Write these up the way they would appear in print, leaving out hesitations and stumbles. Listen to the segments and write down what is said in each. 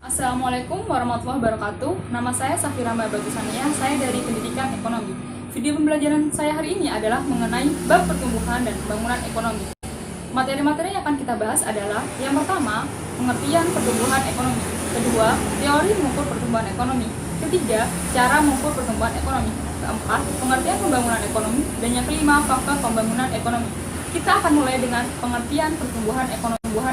Assalamualaikum warahmatullahi wabarakatuh. Nama saya Safira Mbak Bagusania, saya dari Pendidikan Ekonomi. Video pembelajaran saya hari ini adalah mengenai bab pertumbuhan dan pembangunan ekonomi. Materi-materi yang akan kita bahas adalah yang pertama, pengertian pertumbuhan ekonomi. Kedua, teori mengukur pertumbuhan ekonomi. Ketiga, cara mengukur pertumbuhan ekonomi. Keempat, pengertian pembangunan ekonomi. Dan yang kelima, faktor pembangunan ekonomi. Kita akan mulai dengan pengertian pertumbuhan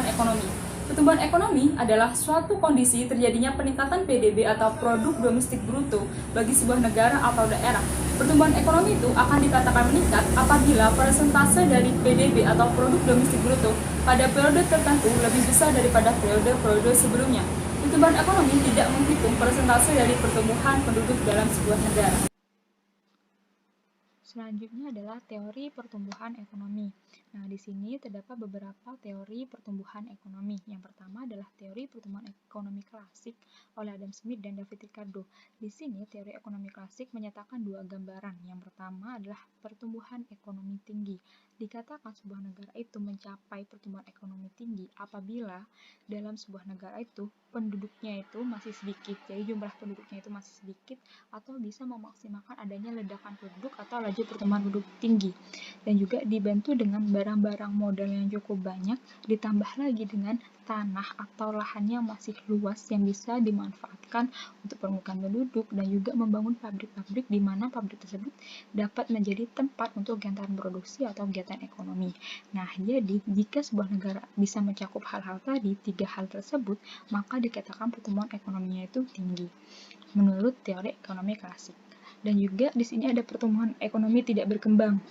ekonomi. Pertumbuhan ekonomi adalah suatu kondisi terjadinya peningkatan PDB atau produk domestik bruto bagi sebuah negara atau daerah. Pertumbuhan ekonomi itu akan dikatakan meningkat apabila persentase dari PDB atau produk domestik bruto pada periode tertentu lebih besar daripada periode sebelumnya. Pertumbuhan ekonomi tidak menghitung persentase dari pertumbuhan penduduk dalam sebuah negara. Selanjutnya adalah teori pertumbuhan ekonomi. Nah, di sini terdapat beberapa teori pertumbuhan ekonomi. Yang pertama adalah teori pertumbuhan ekonomi klasik oleh Adam Smith dan David Ricardo. Di sini teori ekonomi klasik menyatakan dua gambaran. Yang pertama adalah pertumbuhan ekonomi tinggi. Dikatakan sebuah negara itu mencapai pertumbuhan ekonomi tinggi apabila dalam sebuah negara itu penduduknya itu masih sedikit. Jadi jumlah penduduknya itu masih sedikit atau bisa memaksimalkan adanya ledakan penduduk atau laju pertumbuhan penduduk tinggi, dan juga dibantu dengan barang-barang modal yang cukup banyak, ditambah lagi dengan tanah atau lahan yang masih luas yang bisa dimanfaatkan untuk permukaan penduduk, dan juga membangun pabrik-pabrik di mana pabrik tersebut dapat menjadi tempat untuk kegiatan produksi atau kegiatan ekonomi. Nah, jadi jika sebuah negara bisa mencakup hal-hal tadi, tiga hal tersebut, maka dikatakan pertumbuhan ekonominya itu tinggi menurut teori ekonomi klasik. Dan juga di sini ada pertumbuhan ekonomi tidak berkembang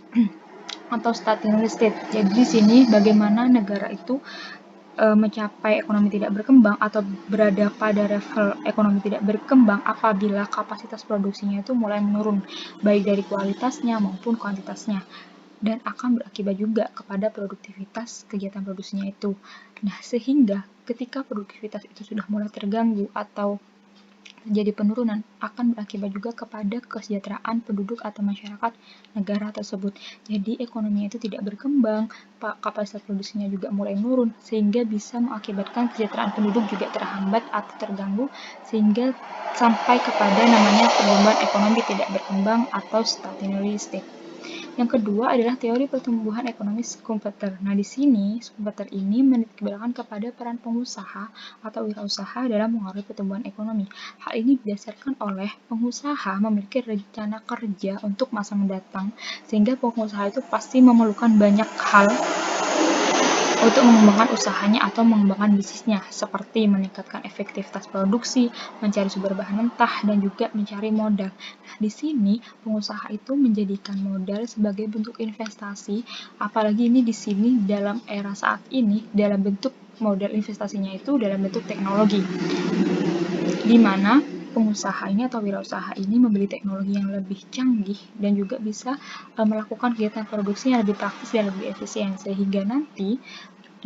atau stationary state. Jadi di sini bagaimana negara itu mencapai ekonomi tidak berkembang atau berada pada level ekonomi tidak berkembang apabila kapasitas produksinya itu mulai menurun, baik dari kualitasnya maupun kuantitasnya, dan akan berakibat juga kepada produktivitas kegiatan produksinya itu. Nah, sehingga ketika produktivitas itu sudah mulai terganggu atau terjadi penurunan, akan berakibat juga kepada kesejahteraan penduduk atau masyarakat negara tersebut. Jadi ekonominya itu tidak berkembang, kapasitas produksinya juga mulai menurun, sehingga bisa mengakibatkan kesejahteraan penduduk juga terhambat atau terganggu, sehingga sampai kepada namanya pertumbuhan ekonomi tidak berkembang atau stationary state. Yang kedua adalah teori pertumbuhan ekonomi Schumpeter. Nah, di sini Schumpeter ini menitikberatkan kepada peran pengusaha atau wirausaha dalam mengaruhi pertumbuhan ekonomi. Hal ini didasarkan oleh pengusaha memiliki rencana kerja untuk masa mendatang, sehingga pengusaha itu pasti memerlukan banyak hal untuk mengembangkan usahanya atau mengembangkan bisnisnya, seperti meningkatkan efektivitas produksi, mencari sumber bahan mentah, dan juga mencari modal. Nah, di sini pengusaha itu menjadikan modal sebagai bentuk investasi, apalagi ini di sini dalam era saat ini dalam bentuk modal investasinya itu dalam bentuk teknologi, di mana pengusaha ini atau wirausaha ini membeli teknologi yang lebih canggih dan juga bisa melakukan kegiatan produksi yang lebih praktis dan lebih efisien, sehingga nanti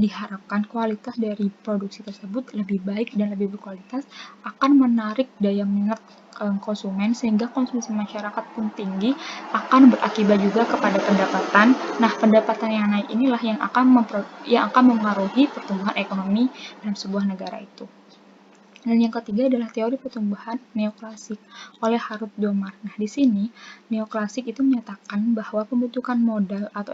diharapkan kualitas dari produksi tersebut lebih baik dan lebih berkualitas, akan menarik daya minat konsumen, sehingga konsumsi masyarakat pun tinggi, akan berakibat juga kepada pendapatan. Nah, pendapatan yang naik inilah yang akan mempengaruhi pertumbuhan ekonomi dalam sebuah negara itu. Dan yang ketiga adalah teori pertumbuhan neoklasik oleh Harold Domar. Nah, di sini neoklasik itu menyatakan bahwa pembentukan modal atau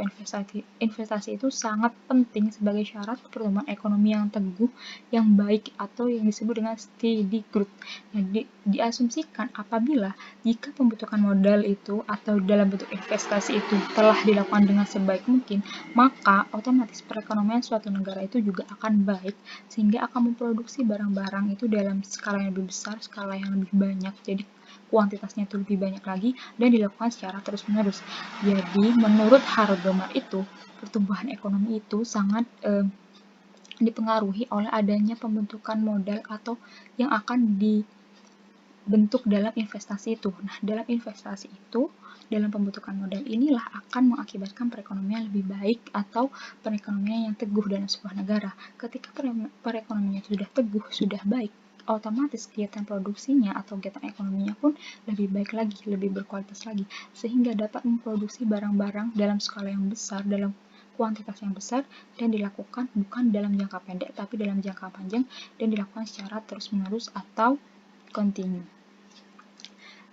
investasi itu sangat penting sebagai syarat pertumbuhan ekonomi yang teguh, yang baik, atau yang disebut dengan steady growth. Nah, diasumsikan apabila jika pembentukan modal itu atau dalam bentuk investasi itu telah dilakukan dengan sebaik mungkin, maka otomatis perekonomian suatu negara itu juga akan baik, sehingga akan memproduksi barang-barang itu dalam skala yang lebih besar, skala yang lebih banyak, jadi kuantitasnya itu lebih banyak lagi, dan dilakukan secara terus-menerus. Jadi menurut Harold Domar itu, pertumbuhan ekonomi itu sangat dipengaruhi oleh adanya pembentukan modal atau yang akan dibentuk dalam investasi itu. Nah, dalam investasi itu, dalam pembentukan modal inilah akan mengakibatkan perekonomian lebih baik atau perekonomian yang teguh dalam sebuah negara. Ketika perekonomiannya sudah teguh, sudah baik, otomatis kegiatan produksinya atau kegiatan ekonominya pun lebih baik lagi, lebih berkualitas lagi, sehingga dapat memproduksi barang-barang dalam skala yang besar, dalam kuantitas yang besar dan dilakukan bukan dalam jangka pendek tapi dalam jangka panjang dan dilakukan secara terus-menerus atau kontinu.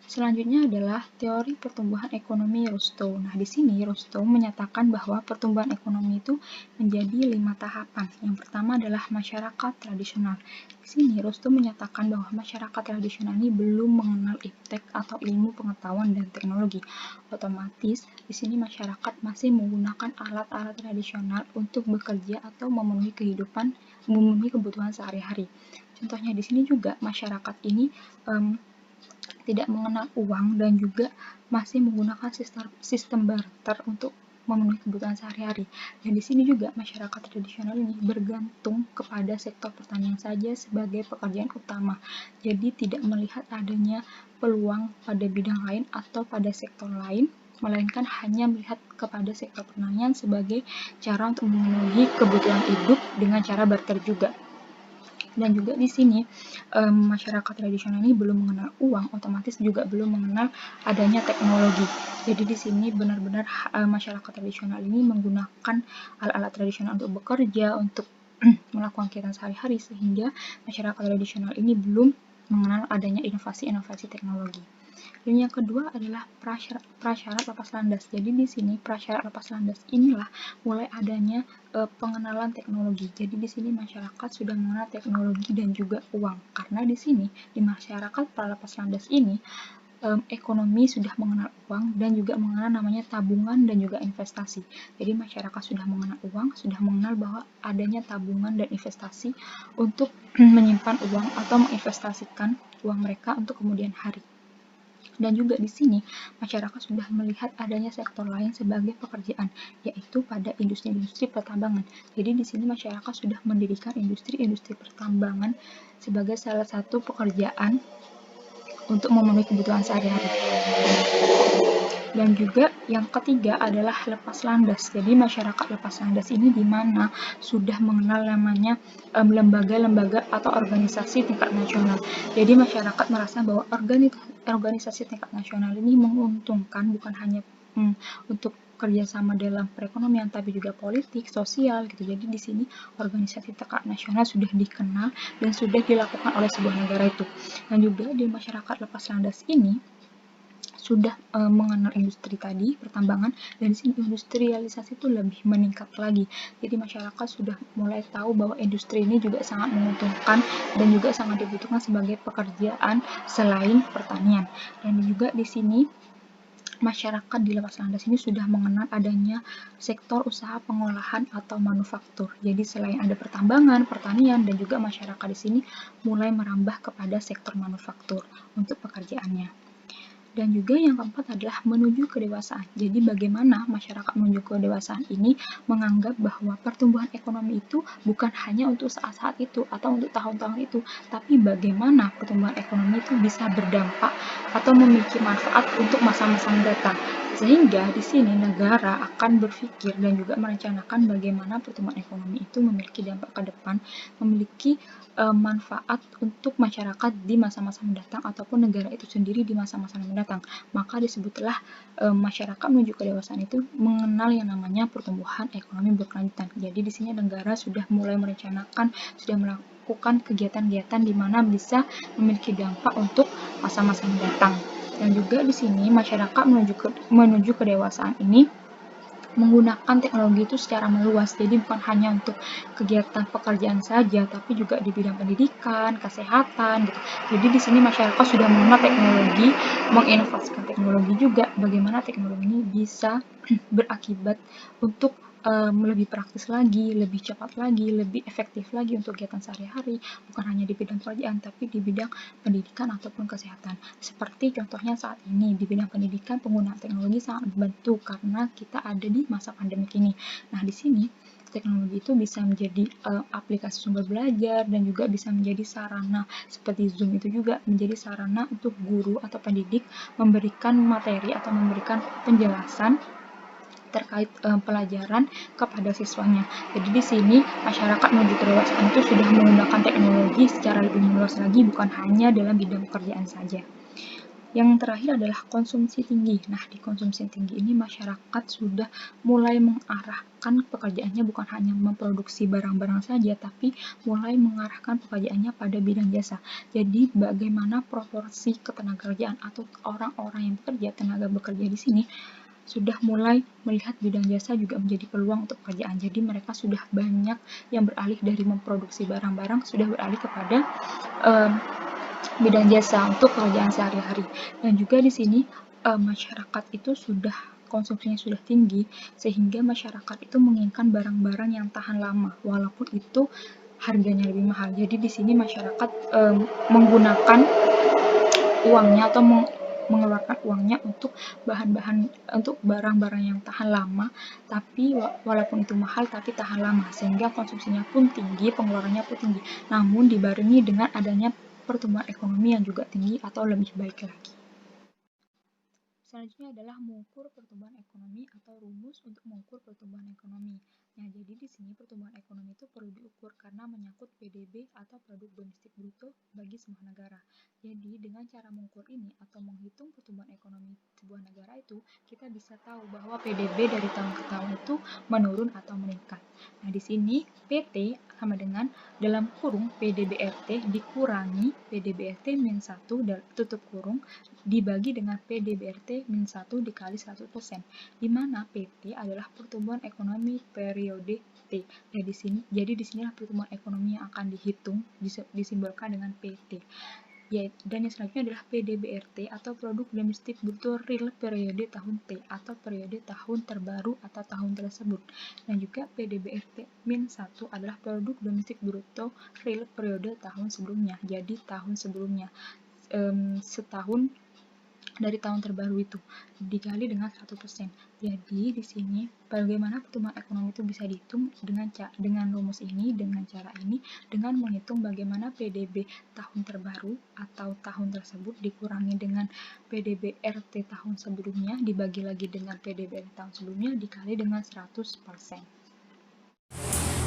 Selanjutnya adalah teori pertumbuhan ekonomi Rostow. Nah, di sini Rostow menyatakan bahwa pertumbuhan ekonomi itu menjadi 5 tahapan. Yang pertama adalah masyarakat tradisional. Di sini Rostow menyatakan bahwa masyarakat tradisional ini belum mengenal iptek atau ilmu pengetahuan dan teknologi. Otomatis, di sini masyarakat masih menggunakan alat-alat tradisional untuk bekerja atau memenuhi kebutuhan sehari-hari. Contohnya di sini juga masyarakat ini tidak mengenal uang dan juga masih menggunakan sistem barter untuk memenuhi kebutuhan sehari-hari. Dan di sini juga masyarakat tradisional ini bergantung kepada sektor pertanian saja sebagai pekerjaan utama. Jadi tidak melihat adanya peluang pada bidang lain atau pada sektor lain, melainkan hanya melihat kepada sektor pertanian sebagai cara untuk memenuhi kebutuhan hidup dengan cara barter juga. Dan juga di sini masyarakat tradisional ini belum mengenal uang, otomatis juga belum mengenal adanya teknologi. Jadi di sini benar-benar masyarakat tradisional ini menggunakan alat-alat tradisional untuk bekerja, untuk melakukan kegiatan sehari-hari, sehingga masyarakat tradisional ini belum mengenal adanya inovasi-inovasi teknologi. Dan yang kedua adalah prasyarat lepas landas. Jadi di sini prasyarat lepas landas inilah mulai adanya pengenalan teknologi. Jadi di sini masyarakat sudah mengenal teknologi dan juga uang. Karena di sini di masyarakat pralepas landas ini ekonomi sudah mengenal uang dan juga mengenal namanya tabungan dan juga investasi. Jadi masyarakat sudah mengenal uang, sudah mengenal bahwa adanya tabungan dan investasi untuk menyimpan uang atau menginvestasikan uang mereka untuk kemudian hari. Dan juga di sini masyarakat sudah melihat adanya sektor lain sebagai pekerjaan, yaitu pada industri-industri pertambangan. Jadi di sini masyarakat sudah mendirikan industri-industri pertambangan sebagai salah satu pekerjaan untuk memenuhi kebutuhan sehari-hari. Dan juga yang ketiga adalah lepas landas. Jadi masyarakat lepas landas ini di mana sudah mengenal namanya lembaga-lembaga atau organisasi tingkat nasional. Jadi masyarakat merasa bahwa organisasi tingkat nasional ini menguntungkan bukan hanya untuk kerjasama dalam perekonomian tapi juga politik, sosial gitu. Jadi di sini organisasi tingkat nasional sudah dikenal dan sudah dilakukan oleh sebuah negara itu. Dan juga di masyarakat lepas landas ini sudah mengenal industri tadi, pertambangan, dan di sini industrialisasi itu lebih meningkat lagi. Jadi masyarakat sudah mulai tahu bahwa industri ini juga sangat menguntungkan dan juga sangat dibutuhkan sebagai pekerjaan selain pertanian. Dan juga di sini masyarakat di lepas landas ini sudah mengenal adanya sektor usaha pengolahan atau manufaktur. Jadi selain ada pertambangan, pertanian, dan juga masyarakat di sini mulai merambah kepada sektor manufaktur untuk pekerjaannya. Dan juga yang keempat adalah menuju kedewasaan. Jadi bagaimana masyarakat menuju kedewasaan ini menganggap bahwa pertumbuhan ekonomi itu bukan hanya untuk saat-saat itu atau untuk tahun-tahun itu, tapi bagaimana pertumbuhan ekonomi itu bisa berdampak atau memiliki manfaat untuk masa-masa mendatang. Sehingga di sini negara akan berpikir dan juga merencanakan bagaimana pertumbuhan ekonomi itu memiliki dampak ke depan, memiliki manfaat untuk masyarakat di masa-masa mendatang ataupun negara itu sendiri di masa-masa mendatang. Maka disebutlah masyarakat menuju kedewasaan itu mengenal yang namanya pertumbuhan ekonomi berkelanjutan. Jadi di sini negara sudah mulai merencanakan, sudah melakukan kegiatan-kegiatan di mana bisa memiliki dampak untuk masa-masa mendatang. Dan juga di sini masyarakat menuju kedewasaan ini menggunakan teknologi itu secara meluas. Jadi bukan hanya untuk kegiatan pekerjaan saja, tapi juga di bidang pendidikan, kesehatan gitu. Jadi di sini masyarakat sudah mengenal teknologi, menginovasikan teknologi juga, bagaimana teknologi ini bisa berakibat untuk lebih praktis lagi, lebih cepat lagi, lebih efektif lagi untuk kegiatan sehari-hari, bukan hanya di bidang pekerjaan, tapi di bidang pendidikan ataupun kesehatan. Seperti contohnya saat ini, di bidang pendidikan penggunaan teknologi sangat membantu karena kita ada di masa pandemi ini. Nah, di sini teknologi itu bisa menjadi aplikasi sumber belajar dan juga bisa menjadi sarana seperti Zoom itu juga menjadi sarana untuk guru atau pendidik memberikan materi atau memberikan penjelasan terkait pelajaran kepada siswanya. Jadi di sini masyarakat menuju kedewasaan itu sudah menggunakan teknologi secara lebih meluas lagi, bukan hanya dalam bidang pekerjaan saja. Yang terakhir adalah konsumsi tinggi. Nah, di konsumsi tinggi ini masyarakat sudah mulai mengarahkan pekerjaannya bukan hanya memproduksi barang-barang saja, tapi mulai mengarahkan pekerjaannya pada bidang jasa. Jadi, bagaimana proporsi ketenagakerjaan atau orang-orang yang bekerja, tenaga bekerja di sini sudah mulai melihat bidang jasa juga menjadi peluang untuk pekerjaan. Jadi mereka sudah banyak yang beralih dari memproduksi barang-barang, sudah beralih kepada bidang jasa untuk pekerjaan sehari-hari. Dan juga di sini masyarakat itu sudah konsumsinya sudah tinggi, sehingga masyarakat itu menginginkan barang-barang yang tahan lama, walaupun itu harganya lebih mahal. Jadi di sini masyarakat menggunakan uangnya atau mengeluarkan uangnya untuk bahan-bahan untuk barang-barang yang tahan lama, tapi walaupun itu mahal tapi tahan lama, sehingga konsumsinya pun tinggi, pengeluarannya pun tinggi. Namun dibarengi dengan adanya pertumbuhan ekonomi yang juga tinggi atau lebih baik lagi. Selanjutnya adalah mengukur pertumbuhan ekonomi atau rumus untuk mengukur pertumbuhan ekonomi. Nah, jadi di sini pertumbuhan ekonomi itu perlu diukur karena menyangkut PDB atau produk domestik bruto bagi sebuah negara. Jadi, dengan cara mengukur ini atau menghitung pertumbuhan ekonomi sebuah negara itu, kita bisa tahu bahwa PDB dari tahun ke tahun itu menurun atau meningkat. Nah, di sini PT sama dengan dalam kurung PDBRT dikurangi PDBRT min 1 tutup kurung dibagi dengan PDBRT min 1 dikali 100%, di mana PT adalah pertumbuhan ekonomi periode T. Jadi di sinilah pertumbuhan ekonomi yang akan dihitung, disimbolkan dengan PT. Dan yang selanjutnya adalah PDBRT atau Produk Domestik Bruto Real periode tahun T atau periode tahun terbaru atau tahun tersebut. Dan juga PDBRT min 1 adalah Produk Domestik Bruto Real periode tahun sebelumnya. Jadi tahun sebelumnya setahun dari tahun terbaru itu dikali dengan 100%. Jadi di sini bagaimana pertumbuhan ekonomi itu bisa dihitung dengan rumus ini, dengan cara ini, dengan menghitung bagaimana PDB tahun terbaru atau tahun tersebut dikurangi dengan PDB RT tahun sebelumnya dibagi lagi dengan PDB tahun sebelumnya dikali dengan 100%.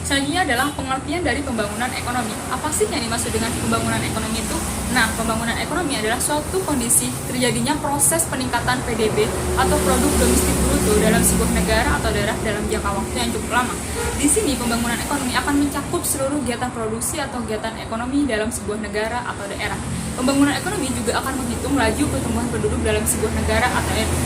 Selanjutnya adalah pengertian dari pembangunan ekonomi. Apa sih yang dimaksud dengan pembangunan ekonomi itu? Nah, pembangunan ekonomi adalah suatu kondisi terjadinya proses peningkatan PDB atau produk domestik bruto dalam sebuah negara atau daerah dalam jangka waktu yang cukup lama. Di sini, pembangunan ekonomi akan mencakup seluruh kegiatan produksi atau kegiatan ekonomi dalam sebuah negara atau daerah. Pembangunan ekonomi juga akan menghitung laju pertumbuhan penduduk dalam sebuah negara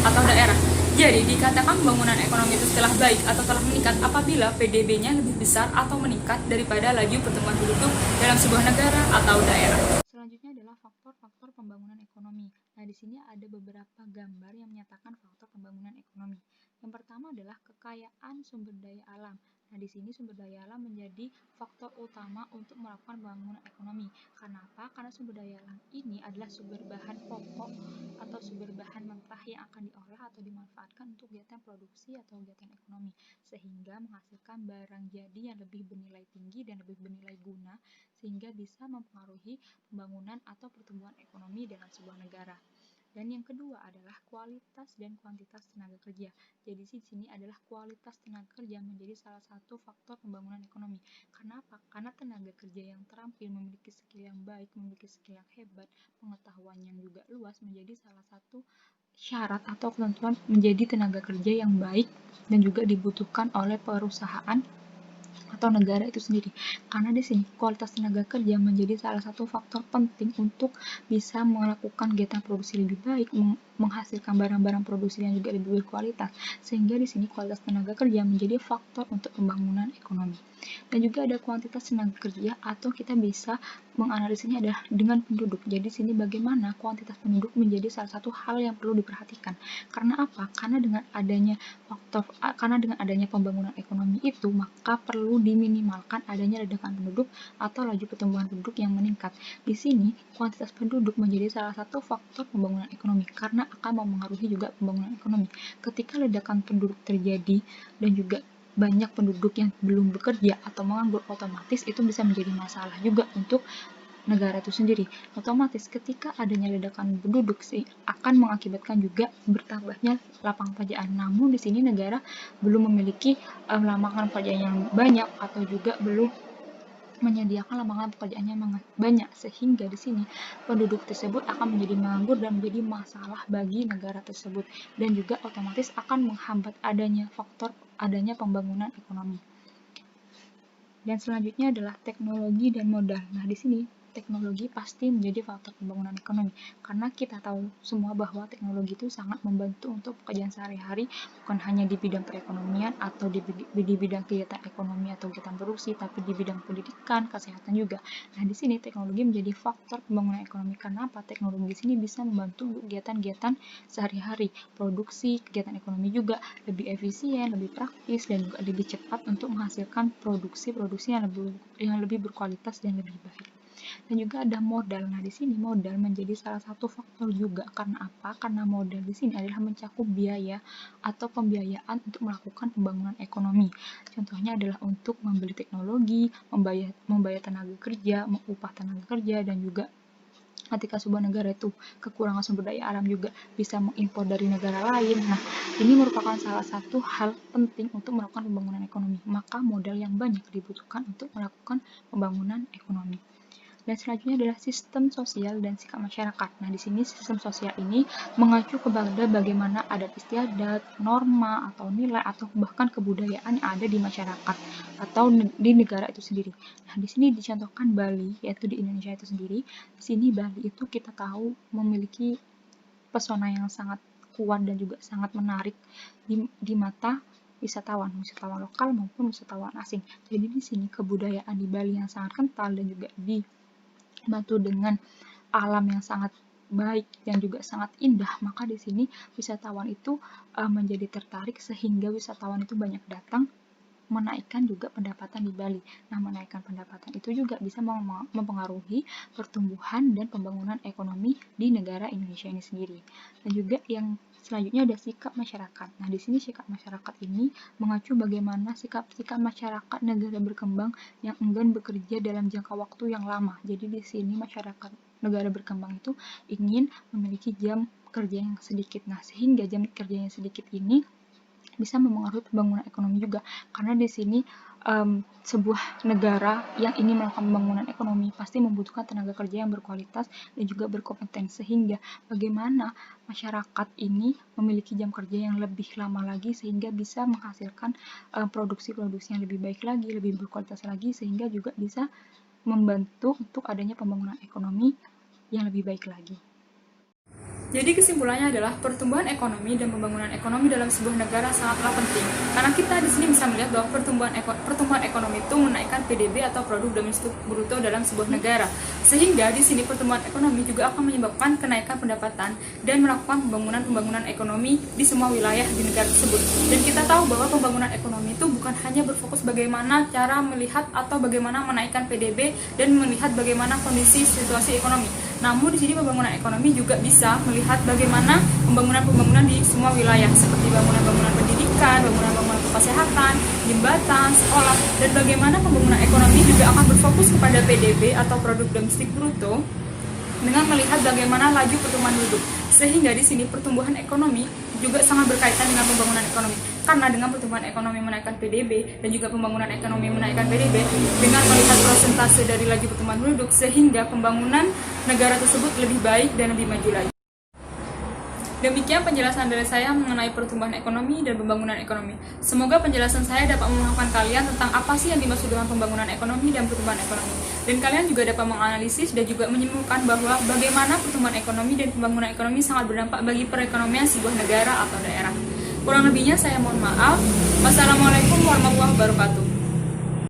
atau daerah. Jadi, dikatakan pembangunan ekonomi itu telah baik atau telah meningkat apabila PDB-nya lebih besar atau meningkat daripada laju pertumbuhan penduduk dalam sebuah negara atau daerah. Selanjutnya adalah faktor-faktor pembangunan ekonomi. Nah, di sini ada beberapa gambar yang menyatakan faktor pembangunan ekonomi. Yang pertama adalah kekayaan sumber daya alam. Nah, di sini sumber daya alam menjadi faktor utama untuk melakukan pembangunan ekonomi. Kenapa? Karena sumber daya alam ini adalah sumber bahan pokok atau sumber bahan mentah yang akan diolah atau dimanfaatkan untuk kegiatan produksi atau kegiatan ekonomi, sehingga menghasilkan barang jadi yang lebih bernilai tinggi dan lebih bernilai guna, sehingga bisa mempengaruhi pembangunan atau pertumbuhan ekonomi dalam sebuah negara. Dan yang kedua adalah kualitas dan kuantitas tenaga kerja. Jadi di sini adalah kualitas tenaga kerja menjadi salah satu faktor pembangunan ekonomi. Kenapa? Karena tenaga kerja yang terampil, memiliki skill yang baik, memiliki skill yang hebat, pengetahuan yang juga luas menjadi salah satu syarat atau ketentuan menjadi tenaga kerja yang baik dan juga dibutuhkan oleh perusahaan atau negara itu sendiri. Karena di sini kualitas tenaga kerja menjadi salah satu faktor penting untuk bisa melakukan kegiatan produksi lebih baik, menghasilkan barang-barang produksi yang juga lebih berkualitas. Sehingga di sini kualitas tenaga kerja menjadi faktor untuk pembangunan ekonomi. Dan juga ada kuantitas tenaga kerja atau kita bisa menganalisisnya adalah dengan penduduk. Jadi sini bagaimana kuantitas penduduk menjadi salah satu hal yang perlu diperhatikan. Karena apa? Karena dengan adanya pembangunan ekonomi itu, maka perlu diminimalkan adanya ledakan penduduk atau laju pertumbuhan penduduk yang meningkat. Di sini kuantitas penduduk menjadi salah satu faktor pembangunan ekonomi karena akan mempengaruhi juga pembangunan ekonomi. Ketika ledakan penduduk terjadi dan juga banyak penduduk yang belum bekerja atau menganggur, otomatis itu bisa menjadi masalah juga untuk negara itu sendiri. Otomatis ketika adanya ledakan penduduk akan mengakibatkan juga bertambahnya lapangan pekerjaan. Namun di sini negara belum memiliki lapangan pekerjaan yang banyak atau juga belum menyediakan lapangan pekerjaan yang banyak, sehingga di sini penduduk tersebut akan menjadi menganggur dan menjadi masalah bagi negara tersebut, dan juga otomatis akan menghambat adanya pembangunan ekonomi. Dan selanjutnya adalah teknologi dan modal. Nah, di sini teknologi pasti menjadi faktor pembangunan ekonomi, karena kita tahu semua bahwa teknologi itu sangat membantu untuk pekerjaan sehari-hari, bukan hanya di bidang perekonomian atau di bidang kegiatan ekonomi atau kegiatan produksi, tapi di bidang pendidikan, kesehatan juga. Nah, di sini teknologi menjadi faktor pembangunan ekonomi. Karena apa? Teknologi di sini bisa membantu untuk kegiatan-kegiatan sehari-hari, produksi, kegiatan ekonomi juga lebih efisien, lebih praktis, dan juga lebih cepat untuk menghasilkan produksi yang lebih berkualitas dan lebih baik. Dan juga ada modal. Nah, di sini modal menjadi salah satu faktor juga. Karena apa? Karena modal di sini adalah mencakup biaya atau pembiayaan untuk melakukan pembangunan ekonomi. Contohnya adalah untuk membeli teknologi, membayar tenaga kerja, upah tenaga kerja, dan juga ketika sebuah negara itu kekurangan sumber daya alam juga bisa mengimpor dari negara lain. Nah, ini merupakan salah satu hal penting untuk melakukan pembangunan ekonomi. Maka modal yang banyak dibutuhkan untuk melakukan pembangunan ekonomi. Dan selanjutnya adalah sistem sosial dan sikap masyarakat. Nah, di sini sistem sosial ini mengacu kepada bagaimana adat istiadat, norma, atau nilai, atau bahkan kebudayaan yang ada di masyarakat atau di negara itu sendiri. Nah, di sini dicontohkan Bali, yaitu di Indonesia itu sendiri. Di sini Bali itu kita tahu memiliki pesona yang sangat kuat dan juga sangat menarik di mata wisatawan lokal maupun wisatawan asing. Jadi di sini kebudayaan di Bali yang sangat kental dan juga dibantu dengan alam yang sangat baik dan juga sangat indah, maka di sini wisatawan itu menjadi tertarik sehingga wisatawan itu banyak datang, menaikkan juga pendapatan di Bali. Nah, menaikkan pendapatan itu juga bisa mempengaruhi pertumbuhan dan pembangunan ekonomi di negara Indonesia ini sendiri. Dan juga yang selanjutnya ada sikap masyarakat. Nah, di sini sikap masyarakat ini mengacu bagaimana sikap masyarakat negara berkembang yang enggan bekerja dalam jangka waktu yang lama. Jadi di sini masyarakat negara berkembang itu ingin memiliki jam kerja yang sedikit. Nah, sehingga jam kerja yang sedikit ini bisa mempengaruhi pembangunan ekonomi juga, karena di sini sebuah negara yang ingin melakukan pembangunan ekonomi pasti membutuhkan tenaga kerja yang berkualitas dan juga berkompeten, sehingga bagaimana masyarakat ini memiliki jam kerja yang lebih lama lagi sehingga bisa menghasilkan produksi-produksi yang lebih baik lagi, lebih berkualitas lagi, sehingga juga bisa membantu untuk adanya pembangunan ekonomi yang lebih baik lagi. Jadi kesimpulannya adalah pertumbuhan ekonomi dan pembangunan ekonomi dalam sebuah negara sangatlah penting. Karena kita di sini bisa melihat bahwa pertumbuhan ekonomi itu menaikkan PDB atau produk domestik bruto dalam sebuah negara. Sehingga di sini pertumbuhan ekonomi juga akan menyebabkan kenaikan pendapatan dan melakukan pembangunan ekonomi di semua wilayah di negara tersebut. Dan kita tahu bahwa pembangunan ekonomi itu bukan hanya berfokus bagaimana cara melihat atau bagaimana menaikkan PDB dan melihat bagaimana kondisi situasi ekonomi. Namun di sini pembangunan ekonomi juga bisa melihat bagaimana pembangunan di semua wilayah, seperti bangunan pendidikan, bangunan kesehatan, jembatan, sekolah, dan bagaimana pembangunan ekonomi juga akan berfokus kepada PDB atau produk domestik bruto dengan melihat bagaimana laju pertumbuhan penduduk. Sehingga di sini pertumbuhan ekonomi juga sangat berkaitan dengan pembangunan ekonomi. Karena dengan pertumbuhan ekonomi menaikkan PDB dan juga pembangunan ekonomi menaikkan PDB dengan melihat persentase dari laju pertumbuhan penduduk, sehingga pembangunan negara tersebut lebih baik dan lebih maju lagi. Demikian penjelasan dari saya mengenai pertumbuhan ekonomi dan pembangunan ekonomi. Semoga penjelasan saya dapat memahamkan kalian tentang apa sih yang dimaksud dengan pembangunan ekonomi dan pertumbuhan ekonomi. Dan kalian juga dapat menganalisis dan juga menyimpulkan bahwa bagaimana pertumbuhan ekonomi dan pembangunan ekonomi sangat berdampak bagi perekonomian sebuah negara atau daerah. Kurang lebihnya saya mohon maaf. Wassalamualaikum warahmatullahi wabarakatuh.